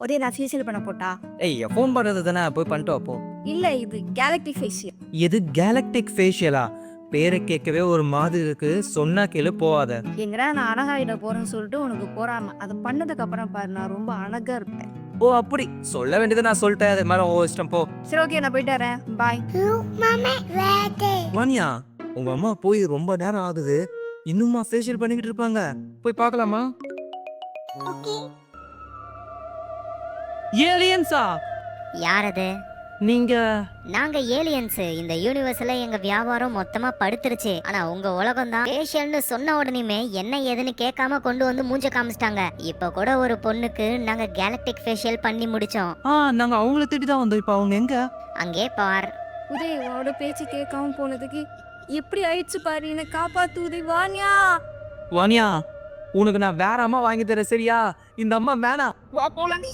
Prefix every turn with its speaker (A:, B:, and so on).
A: ஒரே நான் ஃபேஷியல் பண்ண போட்டா?
B: ஏய் ஃபோன் பண்றது தானே போய் பண்ணிட்டு வா போ.
A: இல்ல இது கேலக்டிக் ஃபேஷியல்.
B: எது கேலக்டிக் ஃபேஷியலா? பேரை கேட்கவே ஒரு மாதிரி இருக்கு. சொன்னா கேளு போகாத.
A: எங்கடா நான் அழகாயிட போறேன்னு சொல்லிட்டு உனக்கு போறாம. அதை பண்ணதுக்கு அப்புறம் பாரு நான் ரொம்ப அழகா இருப்பேன்.
B: ஓ அப்படி சொல்ல வேண்டியதை நான் சொல்லிட்டேன். அது மேலே ஓ இஷ்டம் போ.
A: சரி ஓகே நான் போயிட்டு வரேன். பாய்.
B: வாணியா உங்க அம்மா போய் ரொம்ப நேரம் ஆகுது. இன்னுமா ஃபேஷியல் பண்ணிக்கிட்டு இருப்பாங்க? போய் பார்க்கலாமா? ஏலியன்ஸா?
C: யார் அது?
B: நீங்க
C: நாங்க ஏலியன்ஸ். இந்த யூனிவர்ஸ்ல எங்க வியாபாரம் மொத்தமா படுத்துருச்சு. ஆனா உங்க உலகம் தான் ஃபேஷியல்னு சொன்ன உடனேமே என்ன ஏதுன்னு கேட்காம கொண்டு வந்து மூஞ்ச காமிச்சிட்டாங்க. இப்ப கூட ஒரு பொண்ணுக்கு நாங்க கேலக்டிக் ஃபேஷியல் பண்ணி முடிச்சோம்.
B: நாங்க அவங்கள தேடி தான் வந்தோம். இப்போ அவங்க எங்க?
C: அங்கே பார்.
A: உதய் உன்னோட பேச்சு கேட்காம போனதுக்கு எப்படி ஆயிடுச்சு பாரு. என்னை காப்பாத்து உதய். வாணியா
B: வாணியா உனக்கு நான் வேற அம்மா வாங்கி தரேன் சரியா? இந்த அம்மா வேணாம். வா போலாம் நீ.